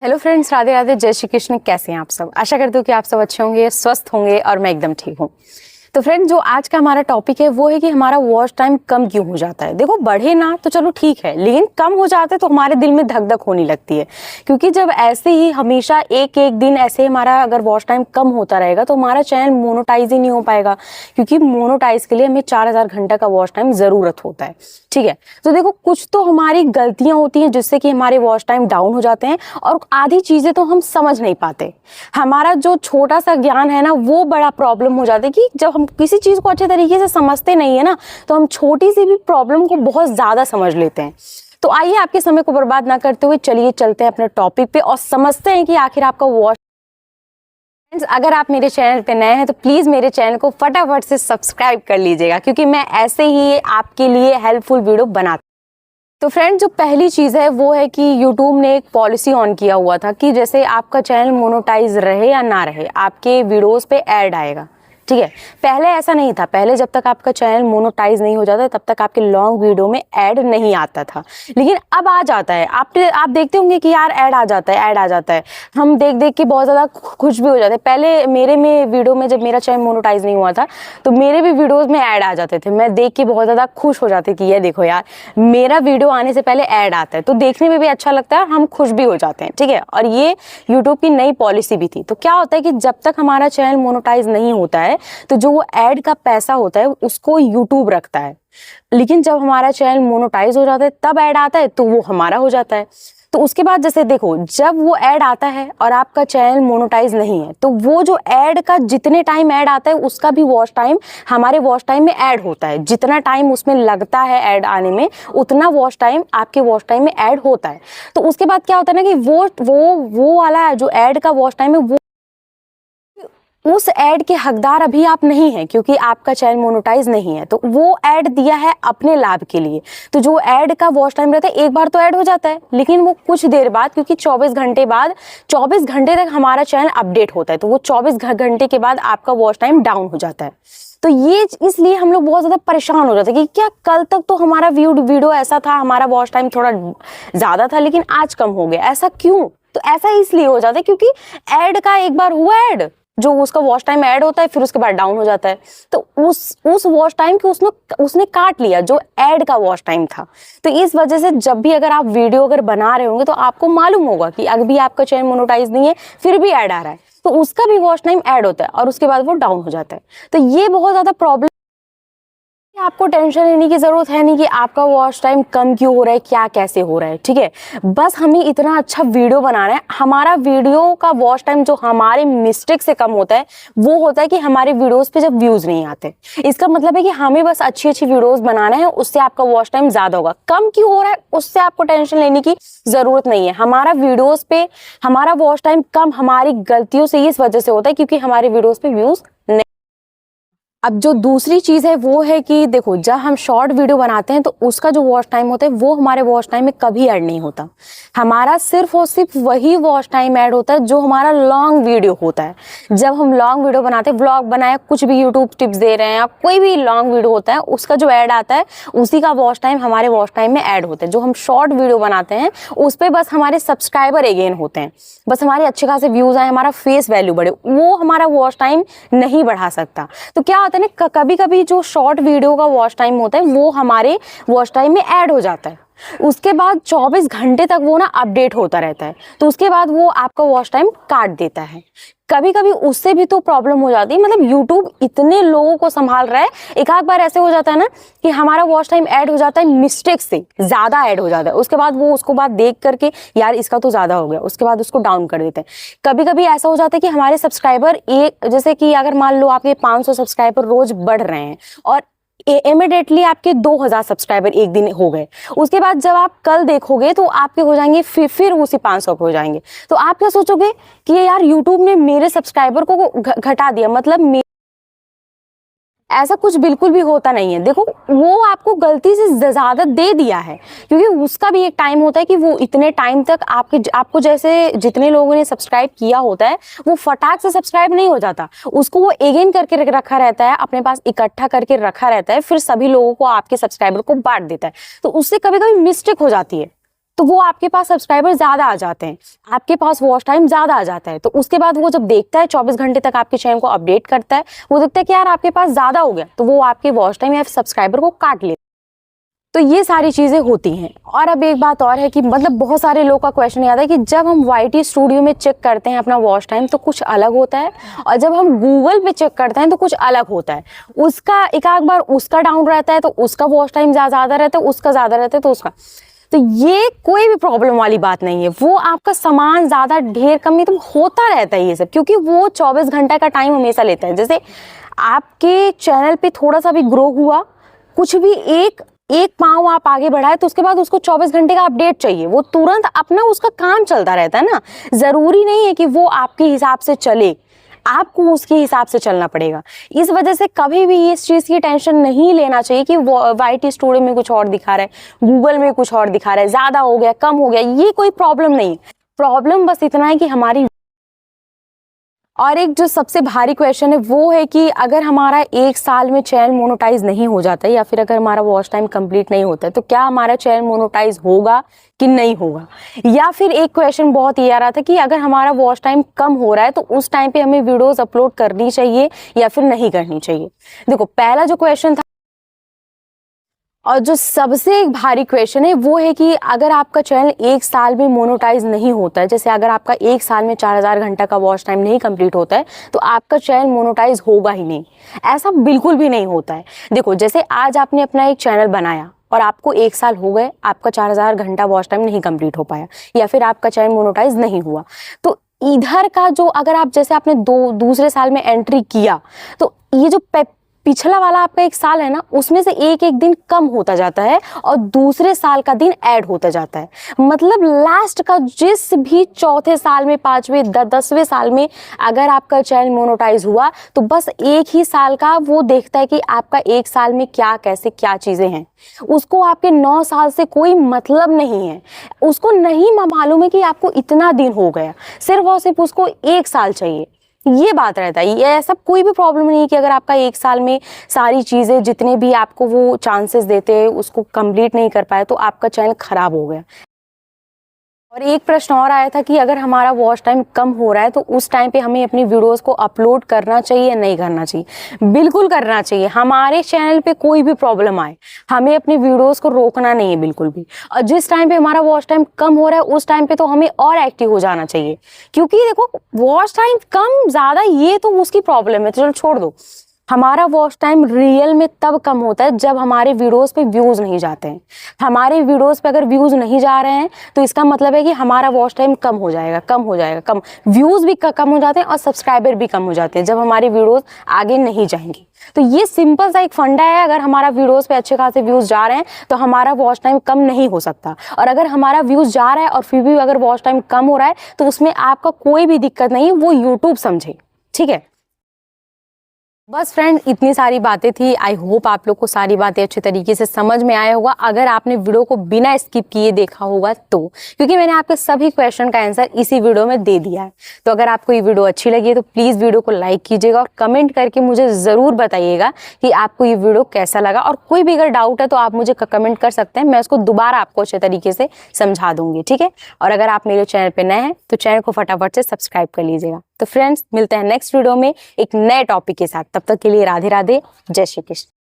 Hello friends, Radhe Radhe, जय श्री कृष्ण। कैसे हैं आप सब? आशा करती हूँ कि आप सब अच्छे होंगे, स्वस्थ होंगे और मैं एकदम ठीक हूँ। तो फ्रेंड्स, जो आज का हमारा टॉपिक है वो है कि हमारा वॉच टाइम कम क्यों हो जाता है। देखो, बढ़े ना तो चलो ठीक है, लेकिन कम हो जाते हैं तो हमारे दिल में धक धक होने लगती है। क्योंकि जब ऐसे ही हमेशा एक एक दिन ऐसे हमारा अगर वॉच टाइम कम होता रहेगा तो हमारा चैनल मोनेटाइज ही नहीं हो पाएगा। क्योंकि मोनेटाइज के लिए हमें 4000 घंटा का वॉच टाइम जरूरत होता है। ठीक है, तो देखो, कुछ तो हमारी गलतियां होती हैं जिससे कि हमारे वॉच टाइम डाउन हो जाते हैं, और आधी चीजें तो हम समझ नहीं पाते। हमारा जो छोटा सा ज्ञान है ना, वो बड़ा प्रॉब्लम हो जाता है कि जब हम किसी चीज को अच्छे तरीके से समझते नहीं है ना, तो हम छोटी सी भी प्रॉब्लम को बहुत ज्यादा समझ लेते हैं। तो आइए, आपके समय को बर्बाद ना करते हुए चलिए चलते हैं अपने टॉपिक पे और समझते हैं कि आखिर आपका वॉच। अगर आप मेरे चैनल पे नए हैं तो प्लीज मेरे चैनल को फटाफट से सब्सक्राइब कर लीजिएगा, क्योंकि मैं ऐसे ही आपके लिए हेल्पफुल वीडियो बनाती। तो फ्रेंड, जो पहली चीज है वो है कि YouTube ने एक पॉलिसी ऑन किया हुआ था कि जैसे आपका चैनल मोनेटाइज रहे या ना रहे, आपके वीडियोस पे ऐड आएगा। ठीक है, पहले ऐसा नहीं था। पहले जब तक आपका चैनल मोनेटाइज नहीं हो जाता तब तक आपके लॉन्ग वीडियो में ऐड नहीं आता था, लेकिन अब आ जाता है। आप देखते होंगे कि यार ऐड आ जाता है, ऐड आ जाता है। हम देख देख के बहुत ज़्यादा खुश भी हो जाते हैं। पहले मेरे में वीडियो में जब मेरा चैनल मोनेटाइज नहीं हुआ था तो मेरे भी वीडियोज़ में ऐड आ जाते थे। मैं देख के बहुत ज़्यादा खुश हो जाती कि ये देखो यार, मेरा वीडियो आने से पहले ऐड आता है, तो देखने में भी अच्छा लगता है, हम खुश भी हो जाते हैं। ठीक है, और ये यूट्यूब की नई पॉलिसी भी थी। तो क्या होता है कि जब तक हमारा चैनल मोनेटाइज नहीं होता है तो जो वो ऐड का पैसा होता है उसको यूट्यूब रखता है, लेकिन जब हमारा चैनल मोनेटाइज हो जाता है तब ऐड आता है तो वो हमारा हो जाता है। तो उसके बाद जैसे देखो, जब वो ऐड आता है और आपका चैनल मोनेटाइज नहीं है तो वो जो ऐड का जितने टाइम ऐड आता है उसका भी वॉच टाइम हमारे वॉच टाइम में ऐड होता है। जितना टाइम उसमें लगता है ऐड आने में, उतना वॉच टाइम आपके वॉच टाइम में ऐड होता है। तो उसके बाद क्या होता है ना कि वो वाला जो ऐड का वॉच टाइम है, वो उस ऐड के हकदार अभी आप नहीं हैं, क्योंकि आपका चैनल मोनेटाइज नहीं है। तो वो ऐड दिया है अपने लाभ के लिए। तो जो ऐड का वॉच टाइम रहता है, एक बार तो ऐड हो जाता है, लेकिन वो कुछ देर बाद, क्योंकि 24 घंटे बाद, 24 घंटे तक हमारा चैनल अपडेट होता है, तो वो 24 घंटे के बाद आपका वॉच टाइम डाउन हो जाता है। तो ये इसलिए हम लोग बहुत ज्यादा परेशान हो जाते हैं कि क्या कल तक तो हमारा वीडियो ऐसा था, हमारा वॉच टाइम थोड़ा ज्यादा था, लेकिन आज कम हो गया, ऐसा क्यों? तो ऐसा इसलिए हो जाता है क्योंकि ऐड का एक बार हुआ ऐड, जो उसका वॉच टाइम ऐड होता है, फिर उसके बाद डाउन हो जाता है। तो उस वॉच टाइम को उसने काट लिया जो ऐड का वॉच टाइम था। तो इस वजह से जब भी अगर आप वीडियो अगर बना रहे होंगे तो आपको मालूम होगा कि अभी आपका चैनल मोनेटाइज नहीं है, फिर भी ऐड आ रहा है, तो उसका भी वॉच टाइम ऐड होता है और उसके बाद वो डाउन हो जाता है। तो ये बहुत ज्यादा प्रॉब्लम। आपको टेंशन लेने की जरूरत है नहीं कि आपका वॉच टाइम कम क्यों हो रहा है, क्या कैसे हो रहा है। ठीक है, बस हमें इतना अच्छा वीडियो बनाना है। हमारा वीडियो का वॉच टाइम जो हमारे मिस्टेक से कम होता है वो होता है कि हमारे वीडियोस पे जब व्यूज नहीं आते। इसका मतलब है कि हमें बस अच्छी अच्छी वीडियोस बनाना है, उससे आपका वॉच टाइम ज्यादा होगा। कम क्यों हो रहा है उससे आपको टेंशन लेने की जरूरत नहीं है। हमारा वीडियोस पे हमारा वॉच टाइम कम हमारी गलतियों से इस वजह से होता है क्योंकि हमारे वीडियोस पे व्यूज। अब जो दूसरी चीज है वो है कि देखो, जब हम शॉर्ट वीडियो बनाते हैं तो उसका जो वॉच टाइम होता है वो हमारे वॉच टाइम में कभी ऐड नहीं होता। हमारा सिर्फ और सिर्फ वही वॉच टाइम ऐड होता है जो हमारा लॉन्ग वीडियो होता है। जब हम लॉन्ग वीडियो बनाते हैं, व्लॉग बनाया, कुछ भी यूट्यूब टिप्स दे रहे हैं या कोई भी लॉन्ग वीडियो होता है, उसका जो ऐड आता है उसी का वॉच टाइम हमारे वॉच टाइम में ऐड होता है। जो हम शॉर्ट वीडियो बनाते हैं उस पर बस हमारे सब्सक्राइबर अगेन होते हैं, बस हमारे अच्छे खासे व्यूज आए, हमारा फेस वैल्यू बढ़े, वो हमारा वॉच टाइम नहीं बढ़ा सकता। तो क्या होता है ना, कभी कभी जो शॉर्ट वीडियो का वॉच टाइम होता है वो हमारे वॉच टाइम में ऐड हो जाता है। उसके बाद 24 घंटे तक वो ना अपडेट होता रहता है, तो उसके बाद वो आपका वॉच टाइम काट देता है। कभी कभी उससे भी तो प्रॉब्लम हो जाती है। मतलब यूट्यूब इतने लोगों को संभाल रहा है, एक आध बार ऐसे हो जाता है ना कि हमारा वॉच टाइम ऐड हो जाता है, मिस्टेक से ज्यादा ऐड हो जाता है। उसके बाद वो उसको बाद देख करके यार इसका तो ज्यादा हो गया, उसके बाद उसको डाउन कर देते हैं। कभी कभी ऐसा हो जाता है कि हमारे सब्सक्राइबर एक, जैसे कि अगर मान लो आपके 500 सब्सक्राइबर रोज बढ़ रहे हैं और इमीडिएटली आपके 2000 सब्सक्राइबर एक दिन हो गए, उसके बाद जब आप कल देखोगे तो आपके हो जाएंगे फिर उसी 500 पे हो जाएंगे। तो आप क्या सोचोगे कि यार यूट्यूब ने मेरे सब्सक्राइबर को घटा दिया, मतलब ऐसा कुछ बिल्कुल भी होता नहीं है। देखो, वो आपको गलती से ज्यादा दे दिया है, क्योंकि उसका भी एक टाइम होता है कि वो इतने टाइम तक आपको जैसे जितने लोगों ने सब्सक्राइब किया होता है वो फटाक से सब्सक्राइब नहीं हो जाता, उसको वो अगेन करके रखा रहता है, अपने पास इकट्ठा करके रखा रहता है, फिर सभी लोगों को, आपके सब्सक्राइबर को बांट देता है। तो उससे कभी कभी मिस्टेक हो जाती है। तो वो आपके पास सब्सक्राइबर ज्यादा आ जाते हैं, आपके पास वॉच टाइम ज्यादा आ जाता है। तो उसके बाद वो जब देखता है 24 घंटे तक आपके चैनल को अपडेट करता है, वो देखता है कि यार आपके पास ज्यादा हो गया, तो वो आपके वॉच टाइम या सब्सक्राइबर को काट लेता है। तो ये सारी चीजें होती हैं। और अब एक बात और है कि मतलब बहुत सारे लोगों का क्वेश्चन याद है कि जब हम YT स्टूडियो में चेक करते हैं अपना वॉच टाइम तो कुछ अलग होता है, और जब हम गूगल पे चेक करते हैं तो कुछ अलग होता है। उसका एक आध बार उसका डाउन रहता है तो उसका वॉच टाइम ज्यादा रहता है, उसका ज्यादा रहता है तो उसका। तो ये कोई भी प्रॉब्लम वाली बात नहीं है, वो आपका सामान ज्यादा ढेर कम तो होता रहता है ये सब, क्योंकि वो 24 घंटा का टाइम हमेशा लेता है। जैसे आपके चैनल पे थोड़ा सा भी ग्रो हुआ, कुछ भी एक पाँव आप आगे बढ़ाए, तो उसके बाद उसको 24 घंटे का अपडेट चाहिए, वो तुरंत अपना उसका काम चलता रहता है ना। जरूरी नहीं है कि वो आपके हिसाब से चले, आपको उसके हिसाब से चलना पड़ेगा। इस वजह से कभी भी इस चीज की टेंशन नहीं लेना चाहिए कि YT स्टूडियो में कुछ और दिखा रहा है, गूगल में कुछ और दिखा रहा है, ज्यादा हो गया कम हो गया, ये कोई प्रॉब्लम नहीं है। प्रॉब्लम बस इतना है कि हमारी। और एक जो सबसे भारी क्वेश्चन है वो है कि अगर हमारा 1 साल में चैनल मोनेटाइज नहीं हो जाता है, या फिर अगर हमारा वॉच टाइम कंप्लीट नहीं होता है, तो क्या हमारा चैनल मोनेटाइज होगा कि नहीं होगा। या फिर एक क्वेश्चन बहुत ये आ रहा था कि अगर हमारा वॉच टाइम कम हो रहा है तो उस टाइम पे हमें वीडियोस अपलोड करनी चाहिए या फिर नहीं करनी चाहिए। देखो, पहला जो क्वेश्चन था और जो सबसे एक भारी क्वेश्चन है वो है कि अगर आपका चैनल 1 साल में मोनेटाइज नहीं होता है, जैसे अगर आपका 1 साल में 4000 घंटा का वॉच टाइम नहीं कंप्लीट होता है तो आपका चैनल मोनेटाइज होगा ही नहीं। ऐसा बिल्कुल भी नहीं होता है। देखो, जैसे आज आपने अपना एक चैनल बनाया और आपको 1 साल हो गए, आपका 4000 घंटा वॉच टाइम नहीं कंप्लीट हो पाया, या फिर आपका चैनल मोनेटाइज नहीं हुआ, तो इधर का जो अगर आप जैसे आपने दूसरे साल में एंट्री किया, तो ये जो पिछला वाला आपका 1 साल है ना, उसमें से एक एक दिन कम होता जाता है और दूसरे साल का दिन ऐड होता जाता है। मतलब लास्ट का जिस भी चौथे साल में, 5वें 10वें साल में अगर आपका चैनल मोनेटाइज हुआ, तो बस एक ही साल का वो देखता है कि आपका 1 साल में क्या कैसे क्या चीजें हैं। उसको आपके 9 साल से कोई मतलब नहीं है। उसको नहीं मालूम है कि आपको इतना दिन हो गया, सिर्फ और सिर्फ उसको 1 साल चाहिए। ये बात रहता है। ये ऐसा कोई भी प्रॉब्लम नहीं है कि अगर आपका 1 साल में सारी चीजें जितने भी आपको वो चांसेस देते हैं उसको कंप्लीट नहीं कर पाए तो आपका चैनल खराब हो गया। और एक प्रश्न और आया था कि अगर हमारा वॉच टाइम कम हो रहा है तो उस टाइम पे हमें अपनी वीडियोस को अपलोड करना चाहिए या नहीं करना चाहिए। बिल्कुल करना चाहिए। हमारे चैनल पे कोई भी प्रॉब्लम आए, हमें अपनी वीडियोस को रोकना नहीं है बिल्कुल भी। और जिस टाइम पे हमारा वॉच टाइम कम हो रहा है उस टाइम पे तो हमें और एक्टिव हो जाना चाहिए, क्योंकि देखो वॉच टाइम कम ज्यादा ये तो उसकी प्रॉब्लम है, तो चलो छोड़ दो। हमारा वॉच टाइम रियल में तब कम होता है जब हमारे वीडियोस पे व्यूज नहीं जाते हैं। हमारे वीडियोस पे अगर व्यूज नहीं जा रहे हैं तो इसका मतलब है कि हमारा वॉच टाइम कम हो जाएगा, कम हो जाएगा, कम व्यूज भी कम हो जाते हैं और सब्सक्राइबर भी कम हो जाते हैं जब हमारी वीडियोस आगे नहीं जाएंगी। तो ये सिंपल सा एक फंडा है। अगर हमारा वीडियोस पे अच्छे खासे व्यूज जा रहे हैं तो हमारा वॉच टाइम कम नहीं हो सकता, और अगर हमारा व्यूज जा रहा है और फिर भी अगर वॉच टाइम कम हो रहा है तो उसमें आपका कोई भी दिक्कत नहीं है, वो यूट्यूब समझे। ठीक है, बस फ्रेंड इतनी सारी बातें थी। आई होप आप लोग को सारी बातें अच्छे तरीके से समझ में आया होगा, अगर आपने वीडियो को बिना स्किप किए देखा होगा तो, क्योंकि मैंने आपके सभी क्वेश्चन का आंसर इसी वीडियो में दे दिया है। तो अगर आपको ये वीडियो अच्छी लगी है तो प्लीज़ वीडियो को लाइक कीजिएगा और कमेंट करके मुझे ज़रूर बताइएगा कि आपको ये वीडियो कैसा लगा। और कोई भी अगर डाउट है तो आप मुझे कमेंट कर सकते हैं, मैं उसको दोबारा आपको अच्छे तरीके से समझा दूंगी। ठीक है, और अगर आप मेरे चैनल पर नए हैं तो चैनल को फटाफट से सब्सक्राइब कर लीजिएगा। तो फ्रेंड्स मिलते हैं नेक्स्ट वीडियो में एक नए टॉपिक के साथ। तब तक के लिए राधे राधे, जय श्री कृष्ण।